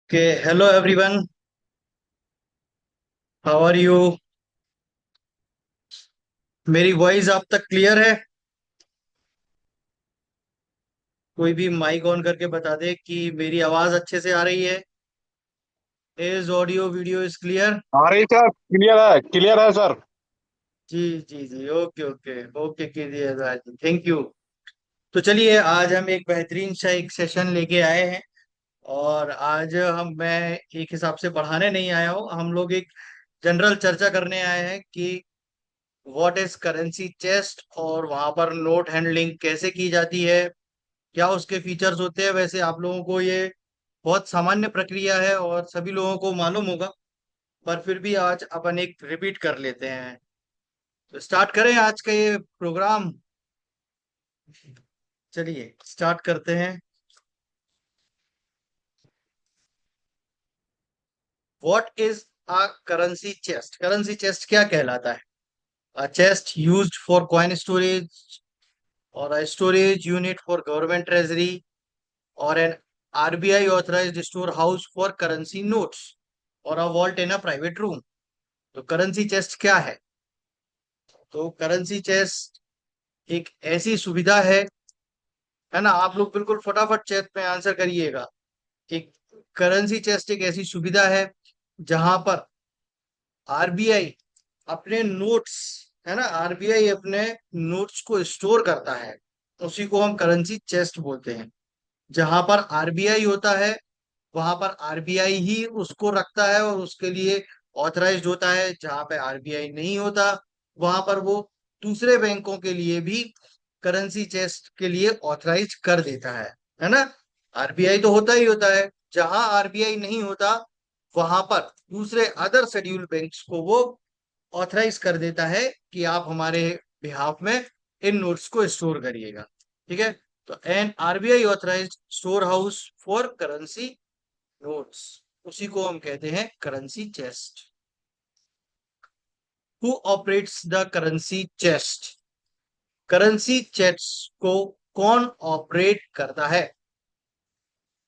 के hello everyone. How are you? मेरी voice आप तक क्लियर है? कोई भी माइक ऑन करके बता दे कि मेरी आवाज अच्छे से आ रही है। Is audio video is clear? आ रही सर, क्लियर है सर। जी जी जी, ओके ओके ओके कीजिए, थैंक यू। तो चलिए, आज हम एक बेहतरीन सा एक सेशन लेके आए हैं। और आज मैं एक हिसाब से पढ़ाने नहीं आया हूँ, हम लोग एक जनरल चर्चा करने आए हैं कि व्हाट इज करेंसी चेस्ट और वहां पर नोट हैंडलिंग कैसे की जाती है, क्या उसके फीचर्स होते हैं। वैसे आप लोगों को ये बहुत सामान्य प्रक्रिया है और सभी लोगों को मालूम होगा, पर फिर भी आज अपन एक रिपीट कर लेते हैं। तो स्टार्ट करें आज का ये प्रोग्राम। चलिए स्टार्ट करते हैं। What is a currency chest? Currency chest क्या कहलाता है? A chest used for coin storage, और a storage unit for government treasury, और an RBI authorised store house for currency notes, और a vault in a private room. तो currency chest क्या है? तो करेंसी चेस्ट एक ऐसी सुविधा है ना। आप लोग बिल्कुल फटाफट चैट में आंसर करिएगा। एक करेंसी चेस्ट एक ऐसी सुविधा है जहां पर आरबीआई अपने नोट्स, है ना, आरबीआई अपने नोट्स को स्टोर करता है। उसी को हम करेंसी चेस्ट बोलते हैं। जहां पर आरबीआई होता है वहां पर आरबीआई ही उसको रखता है और उसके लिए ऑथराइज्ड होता है। जहां पे आरबीआई नहीं होता वहां पर वो दूसरे बैंकों के लिए भी करेंसी चेस्ट के लिए ऑथराइज कर देता है ना। आरबीआई तो होता ही होता है। जहां आरबीआई नहीं होता वहां पर दूसरे अदर शेड्यूल बैंक्स को वो ऑथराइज कर देता है कि आप हमारे बिहाफ में इन नोट्स को स्टोर करिएगा। ठीक है। तो an RBI authorise store house for currency notes, उसी को हम कहते हैं currency chest. Who operates the currency chest? Currency chest को कौन ऑपरेट करता है?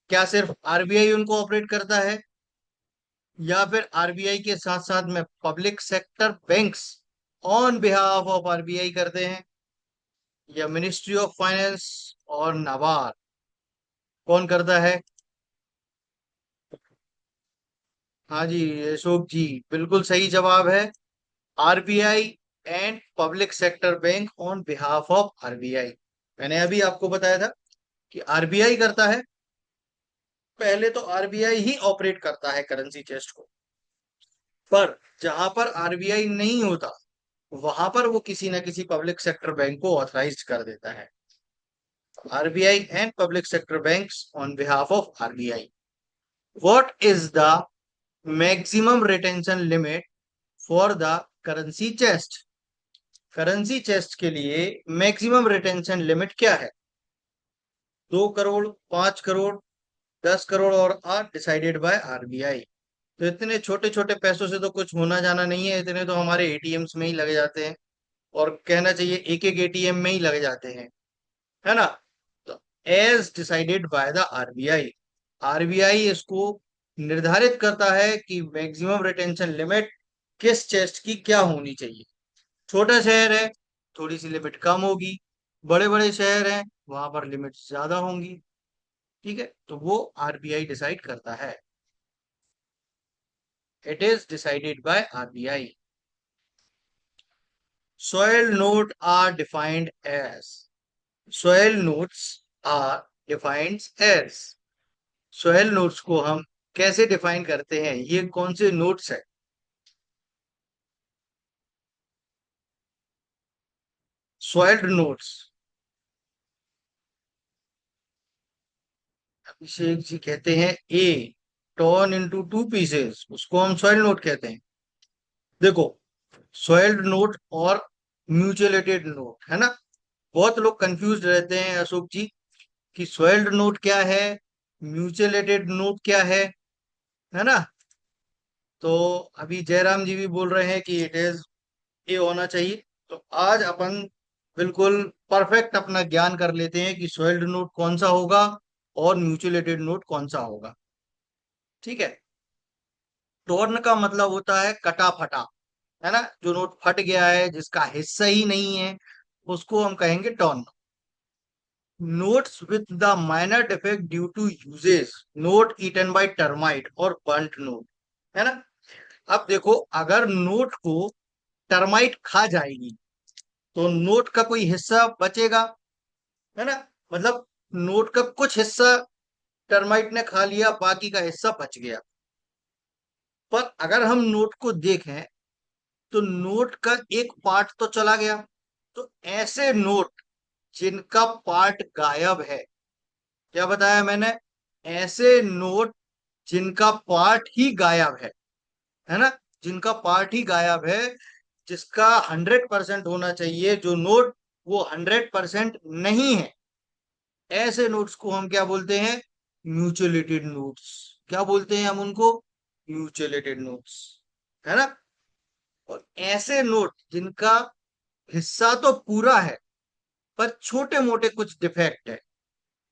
क्या सिर्फ आरबीआई उनको ऑपरेट करता है, या फिर आरबीआई के साथ साथ में public sector banks on behalf of RBI करते हैं, या मिनिस्ट्री ऑफ फाइनेंस और नाबार्ड? कौन करता है? हाँ जी अशोक जी, बिल्कुल सही जवाब है। RBI and public sector bank on behalf of RBI. मैंने अभी आपको बताया था कि आरबीआई करता है। पहले तो आरबीआई ही ऑपरेट करता है करेंसी चेस्ट को, पर जहां पर आरबीआई नहीं होता वहां पर वो किसी ना किसी पब्लिक सेक्टर बैंक को ऑथराइज कर देता है। RBI and public sector banks on behalf of RBI. What is the maximum retention limit for the currency chest? Currency chest के लिए मैक्सिमम रिटेंशन लिमिट क्या है? 2 करोड़, 5 करोड़, 10 करोड़, और आर डिसाइडेड बाय आरबीआई। तो इतने छोटे छोटे पैसों से तो कुछ होना जाना नहीं है, इतने तो हमारे एटीएम्स में ही लगे जाते हैं। और कहना चाहिए एक एक एटीएम में ही लगे जाते हैं, है ना। तो as decided by the RBI, RBI इसको निर्धारित करता है कि मैक्सिमम रिटेंशन लिमिट किस चेस्ट की क्या होनी चाहिए। छोटा शहर है, थोड़ी सी लिमिट कम होगी। बड़े बड़े शहर हैं, वहां पर लिमिट ज्यादा होंगी। ठीक है, तो वो आरबीआई डिसाइड करता है। It is decided by RBI. Soil note are defined as, soil notes are defined as, soil notes को हम कैसे डिफाइन करते हैं? ये कौन से नोट्स है? Soiled notes. अभिषेक जी कहते हैं ए, टर्न इनटू 2 पीसेस, उसको हम सॉइल नोट कहते हैं। देखो, सॉइल्ड नोट और म्यूचुअलेटेड नोट, है ना। बहुत लोग कंफ्यूज रहते हैं अशोक जी कि सॉइल्ड नोट क्या है, म्यूचुअलेटेड नोट क्या है ना। तो अभी जयराम जी भी बोल रहे हैं कि इट इज ए होना चाहिए। तो आज अपन बिल्कुल परफेक्ट अपना ज्ञान कर लेते हैं कि सॉइल्ड नोट कौन सा होगा और म्यूचुअलेटेड नोट कौन सा होगा। ठीक है। टॉर्न का मतलब होता है कटा फटा, है ना, जो नोट फट गया है, जिसका हिस्सा ही नहीं है, उसको हम कहेंगे torn. Notes with the minor defect due to usages, note eaten by termite और बर्न्ट नोट, है ना। अब देखो, अगर नोट को टर्माइट खा जाएगी तो नोट का कोई हिस्सा बचेगा, है ना। मतलब नोट का कुछ हिस्सा टर्माइट ने खा लिया, बाकी का हिस्सा बच गया। पर अगर हम नोट को देखें तो नोट का एक पार्ट तो चला गया। तो ऐसे नोट जिनका पार्ट गायब है, क्या बताया मैंने, ऐसे नोट जिनका पार्ट ही गायब है ना, जिनका पार्ट ही गायब है, जिसका 100% होना चाहिए जो नोट, वो 100% नहीं है, ऐसे नोट्स को हम क्या बोलते हैं, म्यूचुअलेटेड नोट्स। क्या बोलते हैं हम उनको, म्यूचुअलेटेड नोट्स, है ना। और ऐसे नोट जिनका हिस्सा तो पूरा है पर छोटे मोटे कुछ डिफेक्ट है।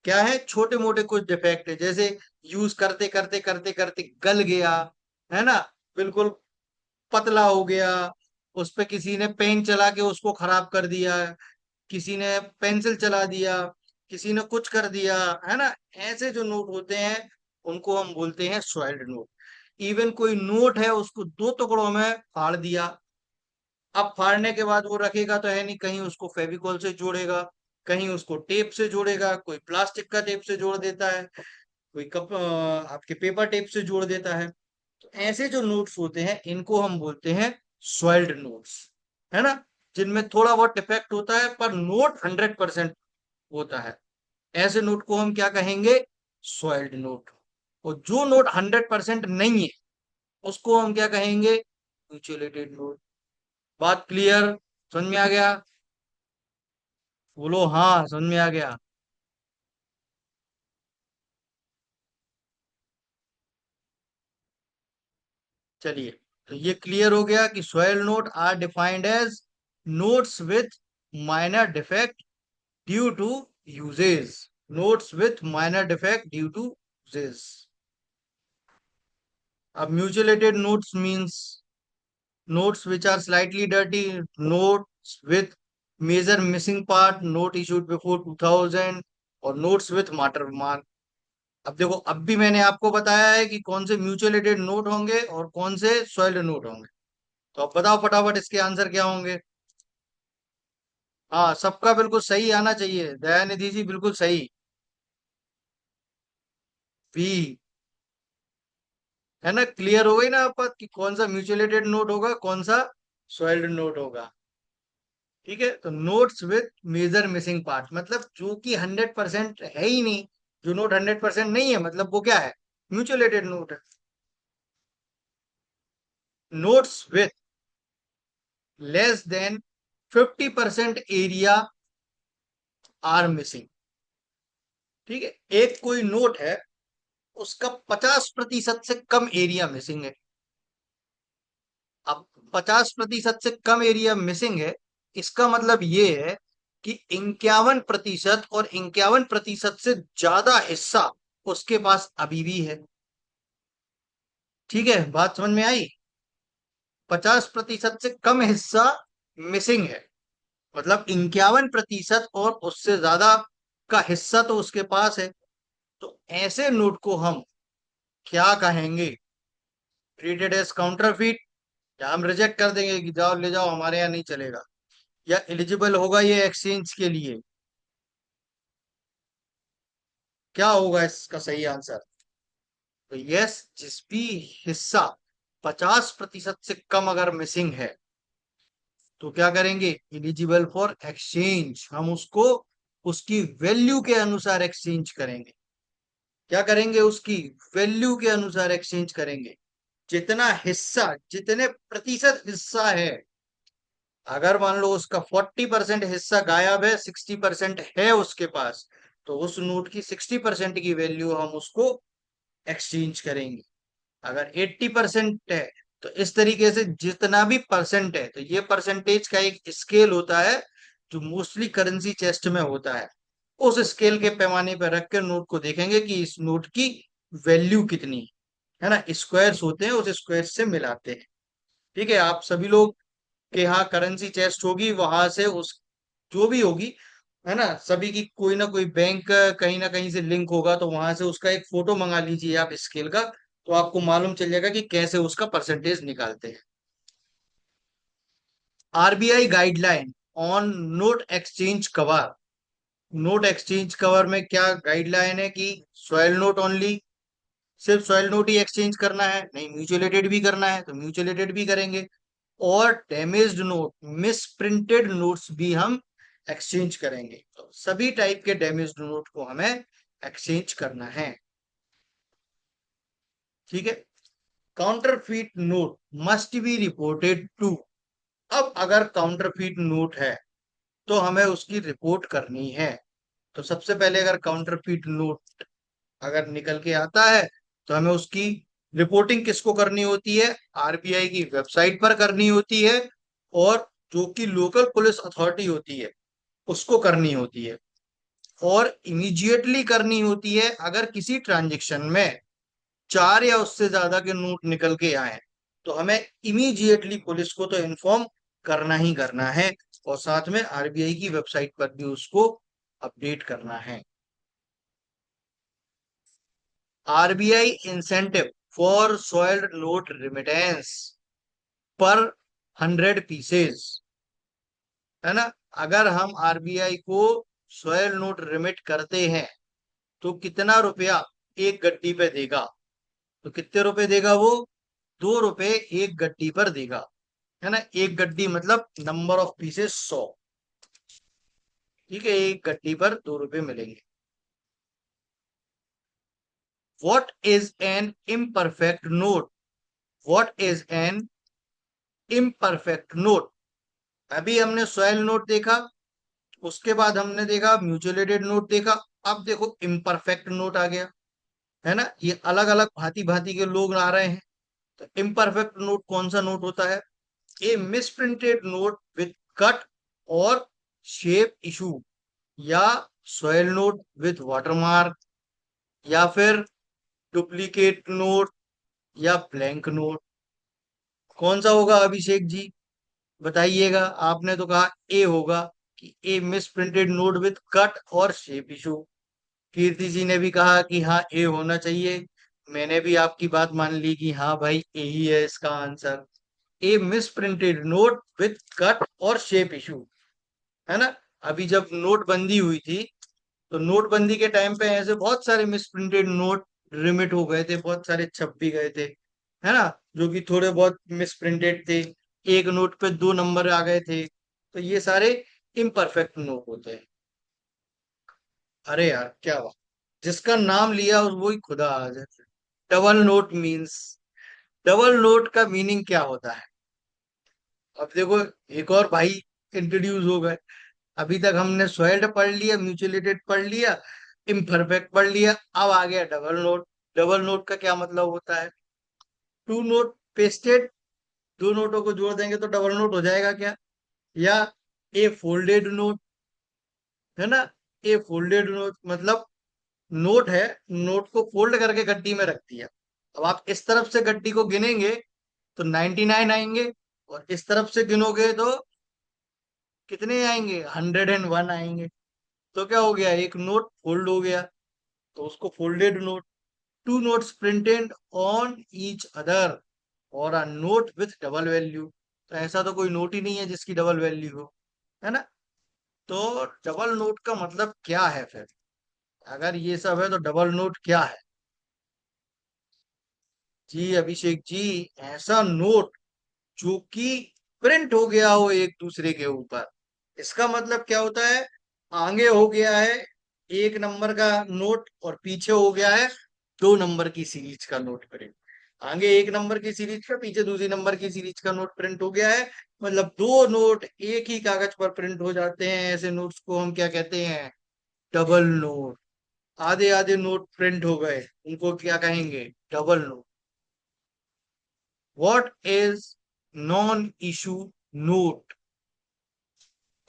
क्या है, छोटे मोटे कुछ डिफेक्ट है, जैसे यूज करते करते करते करते गल गया, है ना, बिल्कुल पतला हो गया, उस पे किसी ने पेन चला के उसको खराब कर दिया, किसी ने पेंसिल चला दिया, किसी ने कुछ कर दिया, है ना। ऐसे जो नोट होते हैं उनको हम बोलते हैं सॉइल्ड नोट। इवन कोई नोट है उसको दो टुकड़ों में फाड़ दिया, अब फाड़ने के बाद वो रखेगा तो है नहीं, कहीं उसको फेविकॉल से जोड़ेगा, कहीं उसको टेप से जोड़ेगा, कोई प्लास्टिक का टेप से जोड़ देता है, कोई आपके पेपर टेप से जोड़ देता है। तो ऐसे जो नोट्स होते हैं इनको हम बोलते हैं सॉइल्ड नोट्स, है ना, जिनमें थोड़ा बहुत डिफेक्ट होता है पर नोट 100% होता है। ऐसे नोट को हम क्या कहेंगे, सॉइल्ड नोट। और जो नोट 100% नहीं है उसको हम क्या कहेंगे, म्यूचुअलेटेड नोट। बात क्लियर, समझ में आ गया, बोलो हाँ समझ में आ गया। चलिए, तो ये क्लियर हो गया कि soiled note are defined as notes with minor defect due to uses, notes with minor defect due to uses. अब mutilated notes means notes which are slightly dirty, notes with major missing part, note issued before 2000, और notes with watermark। अब देखो, अब भी मैंने आपको बताया है कि कौन से म्यूचुअल नोट होंगे और कौन से सॉइल्ड नोट होंगे। तो अब बताओ फटाफट इसके आंसर क्या होंगे। हाँ, सबका बिल्कुल सही आना चाहिए, दयानिधि जी बिल्कुल सही। बी, है ना, क्लियर हो गई ना आप बात कि कौन सा म्यूचुअलेटेड नोट होगा, कौन सा सॉइल्ड नोट होगा। ठीक है, तो notes with major missing part मतलब जो कि 100% है ही नहीं, जो नोट 100% नहीं है मतलब वो क्या है, म्यूचुअलेटेड नोट है। Notes with less than 50% area are missing. ठीक है, एक कोई नोट है उसका 50% से कम एरिया मिसिंग है। अब 50% से कम एरिया मिसिंग है, इसका मतलब ये है कि 51% और 51% से ज्यादा हिस्सा उसके पास अभी भी है। ठीक है, बात समझ में आई। 50% से कम हिस्सा मिसिंग है, मतलब 51% और उससे ज्यादा का हिस्सा तो उसके पास है। तो ऐसे नोट को हम क्या कहेंगे, ट्रीटेड एज काउंटरफीट, या हम रिजेक्ट कर देंगे कि जाओ ले जाओ हमारे यहाँ नहीं चलेगा, या एलिजिबल होगा ये एक्सचेंज के लिए। क्या होगा इसका सही आंसर, तो यस, जिस भी हिस्सा 50% से कम अगर मिसिंग है तो क्या करेंगे, एलिजिबल फॉर एक्सचेंज, हम उसको उसकी वैल्यू के अनुसार एक्सचेंज करेंगे। क्या करेंगे, उसकी वैल्यू के अनुसार एक्सचेंज करेंगे। जितना हिस्सा, जितने प्रतिशत हिस्सा है, अगर मान लो उसका 40% हिस्सा गायब है, 60% है उसके पास, तो उस नोट की 60% की वैल्यू हम उसको एक्सचेंज करेंगे। अगर 80% है तो इस तरीके से जितना भी परसेंट है, तो ये परसेंटेज का एक स्केल होता है जो मोस्टली करेंसी चेस्ट में होता है। उस स्केल के पैमाने पर रख कर नोट को देखेंगे कि इस नोट की वैल्यू कितनी है। है ना, स्क्वायर्स होते हैं, उस स्क्वायर से मिलाते हैं। ठीक है, आप सभी लोग के यहाँ करेंसी चेस्ट होगी, वहां से उस जो भी होगी, है ना, सभी की कोई ना कोई बैंक कहीं ना कहीं से लिंक होगा, तो वहां से उसका एक फोटो मंगा लीजिए आप स्केल का, तो आपको मालूम चल जाएगा कि कैसे उसका परसेंटेज निकालते हैं। RBI guideline on note exchange cover. Note exchange cover में क्या गाइडलाइन है कि सॉइल नोट ओनली, सिर्फ सॉइल नोट ही एक्सचेंज करना है, नहीं म्यूचुअलेटेड भी करना है तो म्यूचुअलेटेड भी करेंगे, और damaged note, miss printed notes भी हम एक्सचेंज करेंगे। तो सभी टाइप के डैमेज्ड नोट को हमें एक्सचेंज करना है। ठीक है। Counterfeit note must be reported to. अब अगर काउंटरफीट नोट है तो हमें उसकी रिपोर्ट करनी है। तो सबसे पहले अगर काउंटरफीट नोट अगर निकल के आता है तो हमें उसकी रिपोर्टिंग किसको करनी होती है? आरबीआई की वेबसाइट पर करनी होती है, और जो कि लोकल पुलिस अथॉरिटी होती है उसको करनी होती है, और इमीडिएटली करनी होती है अगर किसी ट्रांजेक्शन में चार या उससे ज्यादा के नोट निकल के आए, तो हमें इमीडिएटली पुलिस को तो इन्फॉर्म करना ही करना है, और साथ में आरबीआई की वेबसाइट पर भी उसको अपडेट करना है। RBI incentive for soiled note remittance पर 100 पीसेज, है ना, अगर हम आरबीआई को सॉइल नोट रिमिट करते हैं तो कितना रुपया एक गड्डी पे देगा? तो कितने रुपए देगा वो? 2 रुपए एक गड्डी पर देगा, है ना। एक गड्डी मतलब नंबर ऑफ पीसेस 100। ठीक है, एक गड्डी पर 2 रुपए मिलेंगे। What is an imperfect note? What is an imperfect note? अभी हमने सॉइल नोट देखा, उसके बाद हमने देखा म्यूचुअलेटेड नोट देखा, अब देखो इम्परफेक्ट नोट आ गया, है ना। ये अलग अलग भांति भांति के लोग आ रहे हैं। तो इम्परफेक्ट नोट कौन सा नोट होता है? ए मिसप्रिंटेड नोट विथ कट और शेप इशू, या सॉइल नोट विथ वाटरमार्क, या फिर डुप्लीकेट नोट, या ब्लैंक नोट। कौन सा होगा अभिषेक जी, बताइएगा। आपने तो कहा ए होगा, कि a misprinted note with cut और शेप इशू। कीर्ति जी ने भी कहा कि हाँ ए होना चाहिए। मैंने भी आपकी बात मान ली कि हाँ भाई ए ही है इसका answer. A misprinted note with cut और शेप इशू, है ना। अभी जब नोटबंदी हुई थी, तो नोटबंदी के टाइम पे ऐसे बहुत सारे मिस प्रिंटेड नोट रिमिट हो गए थे, बहुत सारे छप भी गए थे, है ना, जो कि थोड़े बहुत मिस प्रिंटेड थे। एक नोट पे 2 नंबर आ गए थे, तो ये सारे इम्परफेक्ट नोट होते हैं। अरे यार क्या बात, जिसका नाम लिया वही खुदा आ जाए। Double note means, double note का मीनिंग क्या होता है? अब देखो, एक और भाई इंट्रोड्यूस हो गए। अभी तक हमने सॉइल्ड पढ़ लिया, म्यूचुअलेटेड पढ़ लिया, इम्परफेक्ट पढ़ लिया, अब आ गया डबल नोट। डबल नोट का क्या मतलब होता है? टू नोट पेस्टेड, दो नोटों को जोड़ देंगे तो डबल नोट हो जाएगा क्या? या ए फोल्डेड नोट, है ना। ए फोल्डेड नोट मतलब नोट है, नोट को फोल्ड करके गड्डी में रख दिया। अब आप इस तरफ से गड्डी को गिनेंगे तो 99 आएंगे, और इस तरफ से गिनोगे तो कितने आएंगे? 101 आएंगे। तो क्या हो गया? एक नोट फोल्ड हो गया, तो उसको folded note. Two notes printed on each other, और a note with double value. तो ऐसा तो कोई नोट ही नहीं है जिसकी डबल वैल्यू हो, है ना। तो डबल नोट का मतलब क्या है फिर? अगर ये सब है तो डबल नोट क्या है? जी अभिषेक जी, ऐसा नोट जो कि प्रिंट हो गया हो एक दूसरे के ऊपर। इसका मतलब क्या होता है? आगे हो गया है 1 नंबर का नोट, और पीछे हो गया है 2 नंबर की सीरीज का नोट प्रिंट। आगे 1 नंबर की सीरीज का, पीछे दूसरी नंबर की सीरीज का नोट प्रिंट हो गया है, मतलब 2 नोट एक ही कागज पर प्रिंट हो जाते हैं। ऐसे नोट्स को हम क्या कहते हैं? Double note. आधे आधे नोट प्रिंट हो गए, उनको क्या कहेंगे? Double note. What is non issue note?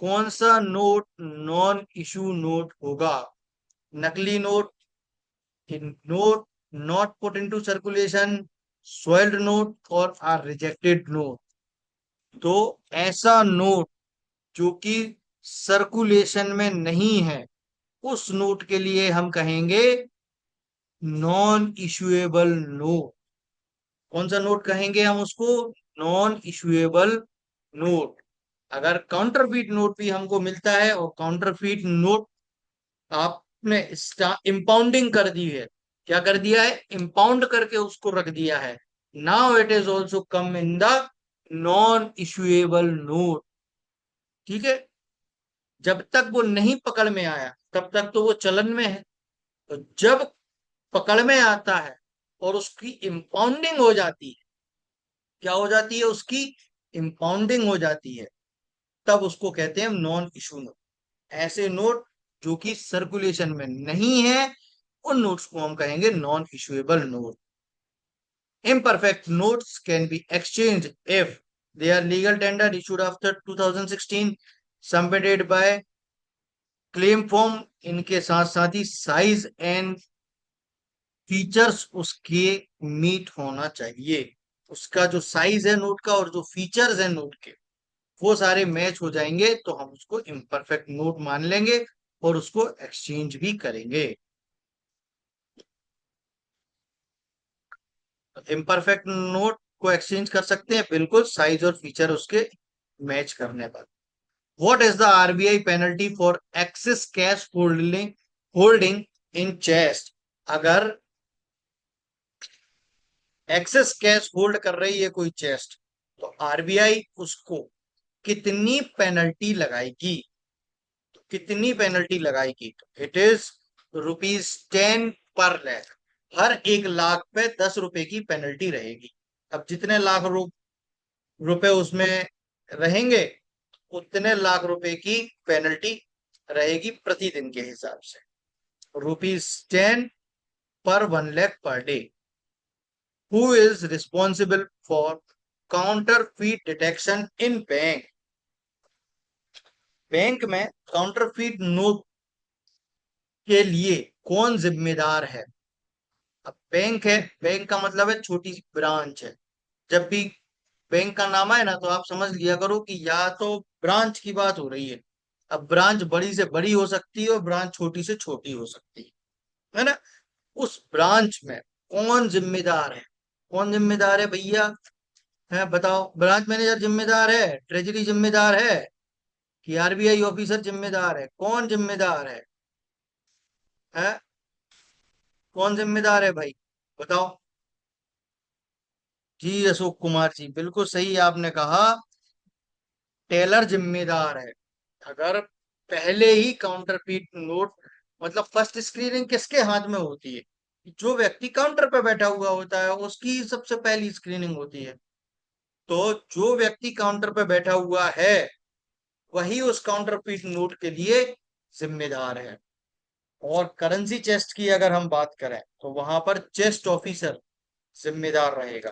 कौन सा नोट नॉन इशू नोट होगा? नकली note, note not put into circulation, soiled note और are rejected note। तो ऐसा नोट जो कि सर्कुलेशन में नहीं है, उस नोट के लिए हम कहेंगे नॉन इशुएबल नोट। कौन सा नोट कहेंगे हम उसको? Non issuable note. अगर काउंटरफीट नोट भी हमको मिलता है और काउंटरफीट नोट आपने इम्पाउंडिंग कर दी है, क्या कर दिया है? इम्पाउंड करके उसको रख दिया है, now it is also come in the non issuable note. ठीक है, जब तक वो नहीं पकड़ में आया तब तक तो वो चलन में है। तो जब पकड़ में आता है और उसकी इम्पाउंडिंग हो जाती है, क्या हो जाती है? उसकी इम्पाउंडिंग हो जाती है, तब उसको कहते हैं नॉन इशू नोट। ऐसे नोट जो कि सर्कुलेशन में नहीं है, उन नोट्स को हम कहेंगे non issuable note. Imperfect notes can be exchanged if they are legal tender issued after 2016, submitted by claim form। इनके साथ साथ ही साइज एंड फीचर्स उसके मीट होना चाहिए। उसका जो साइज है नोट का और जो फीचर्स है नोट के, वो सारे मैच हो जाएंगे तो हम उसको इम्परफेक्ट नोट मान लेंगे और उसको एक्सचेंज भी करेंगे। इम्परफेक्ट नोट को एक्सचेंज कर सकते हैं बिल्कुल, साइज और फीचर उसके मैच करने पर। What is the RBI penalty for access cash holding in chest? अगर एक्सेस कैश होल्ड कर रही है कोई चेस्ट, तो आरबीआई उसको कितनी पेनल्टी लगाएगी? तो कितनी पेनल्टी लगाएगी? इट इज ₹10 पर लाख। हर 1 लाख पे 10 रुपए की पेनल्टी रहेगी। अब जितने लाख रुपए उसमें रहेंगे, उतने लाख रुपए की पेनल्टी रहेगी प्रतिदिन के हिसाब से। ₹10 पर 1 lakh per day. Who is responsible for counter feet detection in bank? Bank में काउंटरफीट नोट के लिए कौन जिम्मेदार है? अब बैंक है, बैंक का मतलब है छोटी सी ब्रांच है। जब भी बैंक का नाम है ना, तो आप समझ लिया करो कि या तो ब्रांच की बात हो रही है। अब ब्रांच बड़ी से बड़ी हो सकती है और ब्रांच छोटी से छोटी हो सकती है ना? उस ब्रांच में कौन जिम्मेदार है? कौन जिम्मेदार है भैया? है बताओ, ब्रांच मैनेजर जिम्मेदार है, ट्रेजरी जिम्मेदार है, कि आरबीआई ऑफिसर जिम्मेदार है? कौन जिम्मेदार है? है कौन जिम्मेदार है भाई? बताओ। जी अशोक कुमार जी, बिल्कुल सही आपने कहा, टेलर जिम्मेदार है। अगर पहले ही काउंटरफीट नोट, मतलब फर्स्ट स्क्रीनिंग किसके हाथ में होती है? जो व्यक्ति काउंटर पे बैठा हुआ होता है उसकी सबसे पहली स्क्रीनिंग होती है। तो जो व्यक्ति काउंटर पे बैठा हुआ है वही उस काउंटरफीट नोट के लिए जिम्मेदार है। और करेंसी चेस्ट की अगर हम बात करें तो वहां पर चेस्ट ऑफिसर जिम्मेदार रहेगा।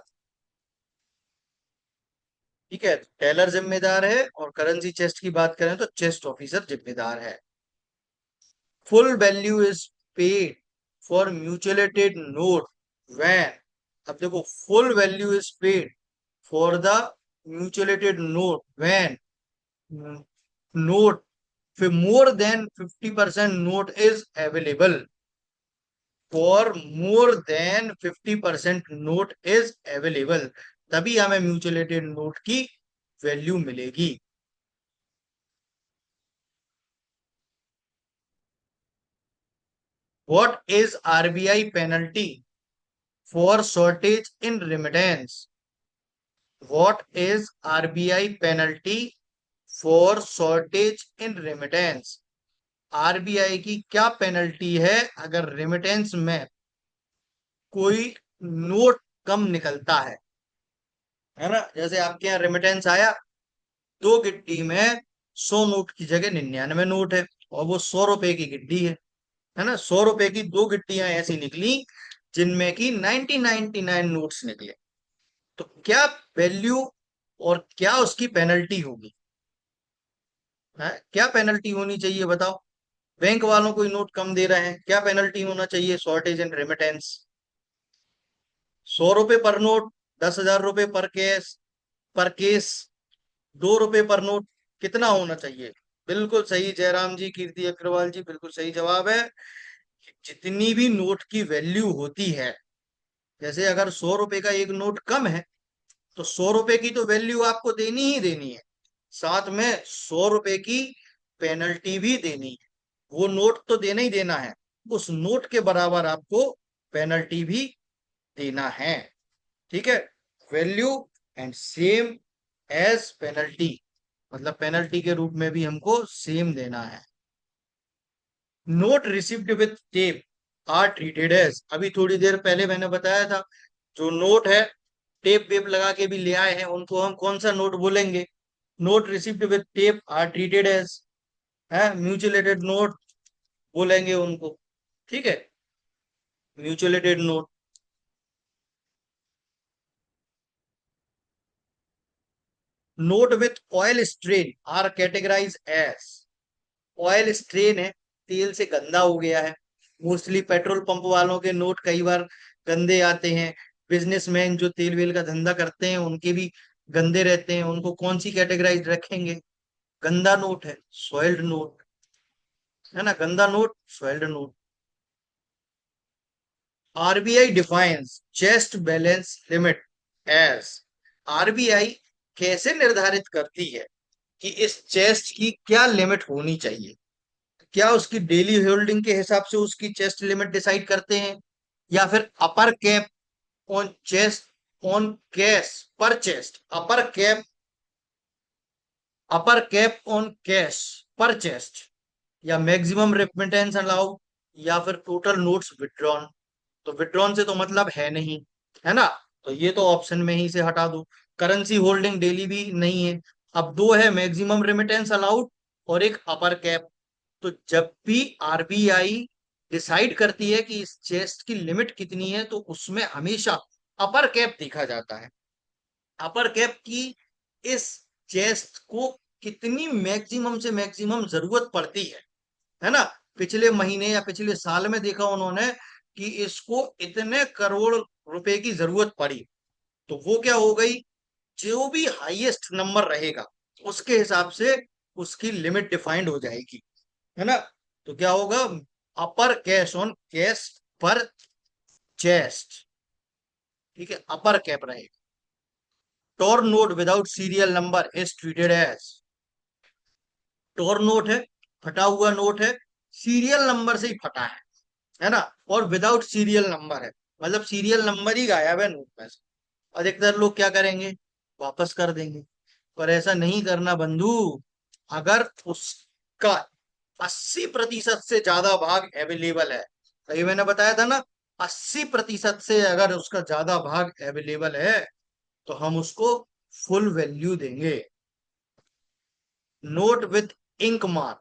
ठीक है, टेलर जिम्मेदार है और करेंसी चेस्ट की बात करें तो चेस्ट ऑफिसर जिम्मेदार है। Full value is paid for mutilated note when. अब देखो, full value is paid for the mutilated note when note फिर more than 50% note is available. For more than 50% note is available, तभी हमें mutilated note की value मिलेगी। What is RBI penalty for shortage in remittance? What is RBI penalty for shortage in remittance? RBI की क्या penalty है अगर remittance में कोई नोट कम निकलता है ना? जैसे आपके यहाँ रेमिटेंस आया, 2 गिट्टी में 100 नोट की जगह 99 नोट है और वो 100 रुपए की गिट्टी है ना? 100 रुपए की 2 गिट्टियां ऐसी निकली जिनमें की 99 नोट्स निकले। तो क्या वैल्यू और क्या उसकी पेनल्टी होगी? है क्या पेनल्टी होनी चाहिए बताओ? बैंक वालों को नोट कम दे रहे हैं, क्या पेनल्टी होना चाहिए? Shortage and remittance. 100 रुपए पर नोट, 10,000 रुपए पर केस, 2 रुपए पर नोट कितना होना चाहिए? बिल्कुल सही जयराम जी, कीर्ति अग्रवाल जी, बिल्कुल सही जवाब है। जितनी भी नोट की वैल्यू होती है, जैसे अगर 100 रुपए का एक नोट कम है, तो 100 रुपए की तो वैल्यू आपको देनी ही देनी है, साथ में 100 रुपए की पेनल्टी भी देनी है। वो नोट तो देना ही देना है, उस नोट के बराबर आपको पेनल्टी भी देना है। ठीक है, value and same as penalty, मतलब पेनल्टी के रूप में भी हमको सेम देना है। Note received with tape are treated as, अभी थोड़ी देर पहले मैंने बताया था, जो नोट है टेप वेप लगा के भी ले आए हैं, उनको हम कौन सा नोट बोलेंगे? Note received with tape are treated as, है म्यूचुअलेटेड नोट बोलेंगे उनको। ठीक है, mutilated note. Note with oil strain are categorise as, oil strain है, तेल से गंदा हो गया है, मोस्टली पेट्रोल पंप वालों के नोट कई बार गंदे आते हैं, बिजनेसमैन जो तेल वेल का धंधा करते हैं उनके भी गंदे रहते हैं, उनको कौन सी कैटेगराइज रखेंगे? गंदा नोट है, सॉइल्ड नोट, है ना, गंदा note, soiled note. RBI defines chest balance limit as, RBI कैसे निर्धारित करती है कि इस चेस्ट की क्या लिमिट होनी चाहिए? क्या उसकी डेली होल्डिंग के हिसाब से उसकी चेस्ट लिमिट डिसाइड करते हैं, या फिर upper cap on chest on cash per chest, upper cap on cash per chest, या मैक्सिमम रेमिटेंस अलाउ, या फिर टोटल नोट्स विड्रॉन? तो विड्रॉन से तो मतलब है नहीं, है ना, तो ये तो ऑप्शन में ही से हटा दो। करेंसी होल्डिंग डेली भी नहीं है। अब दो है, मैक्सिमम रेमिटेंस अलाउड और एक अपर कैप। तो जब भी आरबीआई डिसाइड करती है कि इस चेस्ट की लिमिट कितनी है, तो उसमें हमेशा अपर कैप देखा जाता है। अपर कैप की इस चेस्ट को कितनी मैक्सिमम से मैक्सिमम जरूरत पड़ती है ना, पिछले महीने या पिछले साल में देखा उन्होंने कि इसको इतने करोड़ रुपए की जरूरत पड़ी, तो वो क्या हो गई, जो भी हाईएस्ट नंबर रहेगा उसके हिसाब से उसकी लिमिट डिफाइंड हो जाएगी, है ना। तो क्या होगा, upper cash on cash per chest, ठीक है, अपर कैप रहेगा। Torn note without serial number is treated as, torn note है, फटा हुआ नोट है, सीरियल नंबर से ही फटा है ना, और विदाउट सीरियल नंबर है, मतलब सीरियल नंबर ही गायब है नोट में से। अधिकतर लोग क्या करेंगे, वापस कर देंगे, पर ऐसा नहीं करना बंधु। अगर उसका 80% से ज्यादा भाग अवेलेबल है, तो ये मैंने बताया था ना, 80% से अगर उसका ज्यादा भाग अवेलेबल है, तो हम उसको फुल वैल्यू देंगे। नोट विथ इंक मार्क,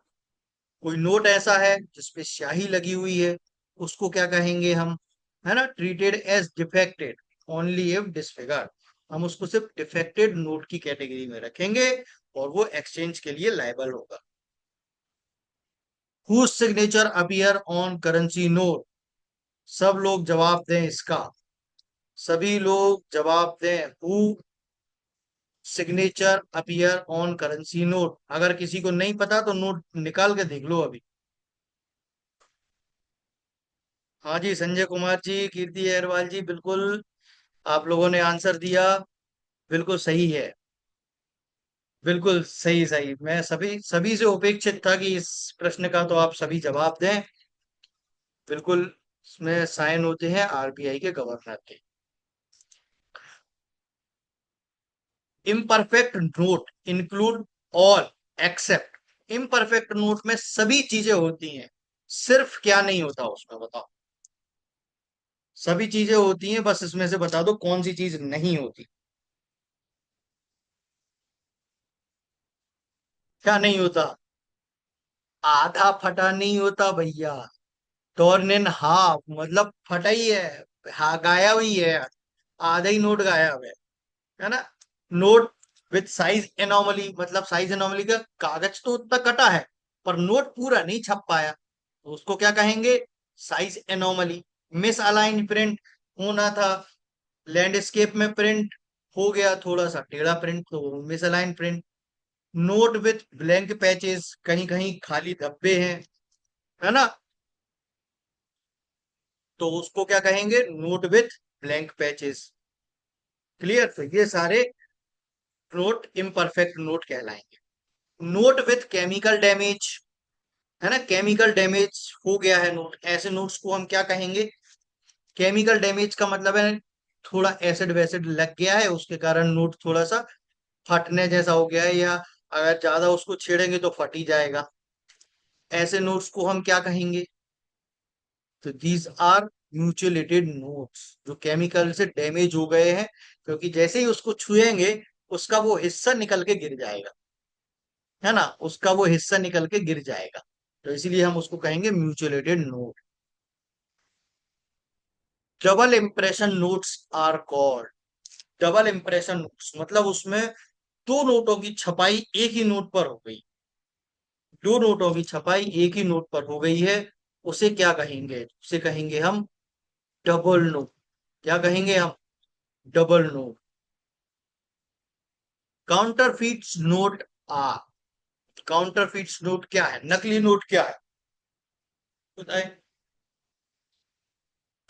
कोई नोट ऐसा है जिसपे स्याही लगी हुई है, उसको क्या कहेंगे हम, है ना, treated as defected only if disfigured, हम उसको सिर्फ डिफेक्टेड नोट की कैटेगरी में रखेंगे और वो एक्सचेंज के लिए लायबल होगा। Whose signature appear on currency note, सब लोग जवाब दें इसका, सभी लोग जवाब दें। Who signature appear on currency note, अगर किसी को नहीं पता तो नोट निकाल के देख लो अभी। हाँ जी, संजय कुमार जी, कीर्ति अग्रवाल जी, बिल्कुल आप लोगों ने आंसर दिया, बिल्कुल सही है, बिल्कुल सही सही। मैं सभी सभी से अपेक्षित था कि इस प्रश्न का तो आप सभी जवाब दें, बिल्कुल। इसमें साइन होते हैं आरबीआई के गवर्नर के। Imperfect note include all except, imperfect note में सभी चीजें होती हैं, सिर्फ क्या नहीं होता उसमें बताओ? सभी चीजें होती हैं, बस इसमें से बता दो कौन सी चीज नहीं होती। क्या नहीं होता? आधा फटा नहीं होता भैया, टॉर्न इन हाफ मतलब फटा ही है, हाँ गायब ही है, आधा ही नोट गायब है ना। नोट विथ साइज एनोमली, मतलब साइज एनोमली का कागज तो उतना कटा है पर नोट पूरा नहीं छप पाया, तो उसको क्या कहेंगे, size anomaly. Miss align print होना था, लैंडस्केप में प्रिंट हो गया थोड़ा सा टेढ़ा प्रिंट, तो misalign print. Note with blank patches, कहीं कहीं खाली धब्बे हैं, है ना, तो उसको क्या कहेंगे, note with blank patches. Clear, तो ये सारे नोट इम्परफेक्ट नोट कहलाएंगे। नोट विथ केमिकल डैमेज, है ना, केमिकल डैमेज हो गया है नोट, ऐसे नोट्स को हम क्या कहेंगे, केमिकल डैमेज का मतलब है थोड़ा एसिड वैसिड लग गया है, उसके कारण नोट थोड़ा सा फटने जैसा हो गया है, या अगर ज्यादा उसको छेड़ेंगे तो फट ही जाएगा। ऐसे नोट्स को हम क्या कहेंगे, तो दीज आर म्यूचुलेटेड नोट्स, जो केमिकल से डैमेज हो गए हैं, क्योंकि जैसे ही उसको छुएंगे उसका वो हिस्सा निकल के गिर जाएगा, है ना, उसका वो हिस्सा निकल के गिर जाएगा, तो इसीलिए हम उसको कहेंगे mutilated note. Double impression notes are called, double impression notes मतलब उसमें दो नोटों की छपाई एक ही नोट पर हो गई, दो नोटों की छपाई एक ही नोट पर हो गई है, उसे क्या कहेंगे, उसे कहेंगे हम डबल नोट। क्या कहेंगे हम, double note. Counterfeits note are, counterfeits note क्या है, नकली नोट क्या है बताए।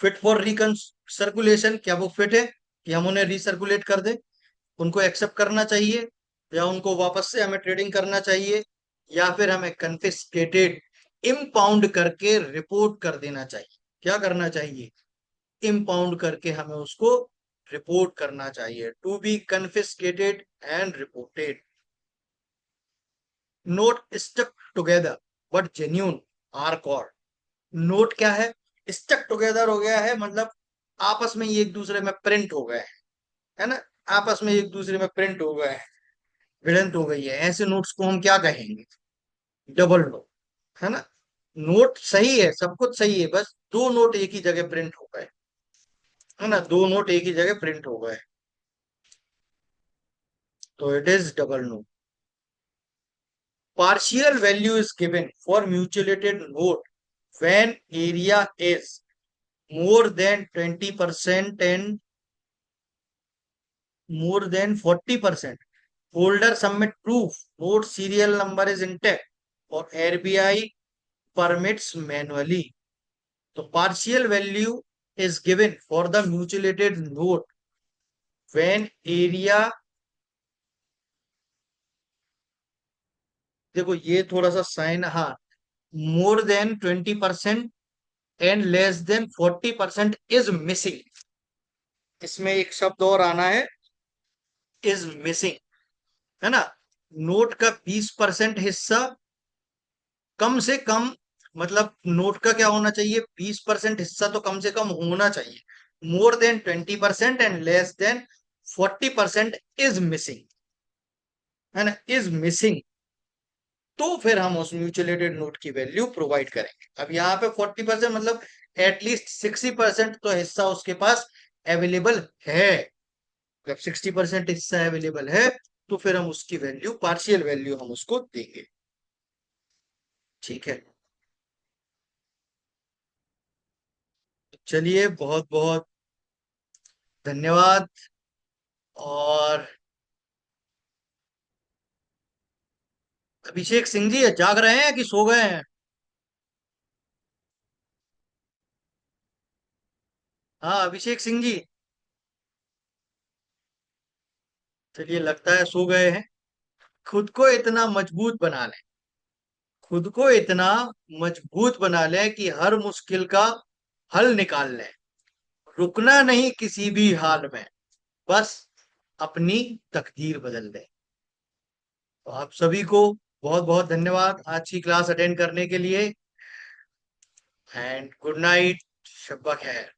फिट फॉर रिकन सर्कुलेशन, क्या वो फिट है कि हम उन्हें रिसर्कुलेट कर दें, उनको एक्सेप्ट करना चाहिए, या उनको वापस से हमें ट्रेडिंग करना चाहिए, या फिर हमें कन्फिस्केटेड, इम्पाउंड करके रिपोर्ट कर देना चाहिए। क्या करना चाहिए, इम्पाउंड करके हमें उसको रिपोर्ट करना चाहिए, to be confiscated and reported. Note stuck together but genuine are called, note क्या है, स्टक टुगेदर हो गया है, मतलब आपस में ये एक दूसरे में प्रिंट हो गए हैं, है ना, आपस में एक दूसरे में प्रिंट हो गए हैं, भिड़ंत हो गई है, ऐसे नोट्स को हम क्या कहेंगे, डबल नोट, है ना। नोट सही है, सब कुछ सही है, बस दो नोट एक ही जगह प्रिंट हो गए, है ना, दो नोट एक ही जगह प्रिंट हो गए, तो it is double note. Partial value is given for mutilated note when area is more than 20% and more than 40%. Holder submit proof, note serial number is intact, or RBI permits manually. So partial value is given for the mutilated note when area, देखो ये थोड़ा सा sign, हाँ, more than 20% and less than 40% is missing, इसमें एक शब्द और आना है, इज मिसिंग, है ना। नोट का 20% हिस्सा कम से कम, मतलब नोट का क्या होना चाहिए, 20% हिस्सा तो कम से कम होना चाहिए, more than 20% and less than 40% is missing, है ना, इज मिसिंग, तो फिर हम उस म्यूचुलेटेड नोट की वैल्यू प्रोवाइड करेंगे। अब यहाँ पे 40% मतलब एटलीस्ट 60% तो हिस्सा उसके पास अवेलेबल है, जब 60% हिस्सा अवेलेबल है तो फिर हम उसकी वैल्यू, पार्शियल वैल्यू हम उसको देंगे। ठीक है, चलिए बहुत बहुत धन्यवाद। और अभिषेक सिंह जी जाग रहे हैं कि सो गए हैं। हाँ अभिषेक सिंह जी, चलिए लगता है सो गए हैं। खुद को इतना मजबूत बना लें, खुद को इतना मजबूत बना लें कि हर मुश्किल का हल निकाल लें, रुकना नहीं किसी भी हाल में, बस अपनी तकदीर बदल दें। तो आप सभी को बहुत बहुत धन्यवाद आज की क्लास अटेंड करने के लिए, एंड गुड नाइट, शब्बा खैर।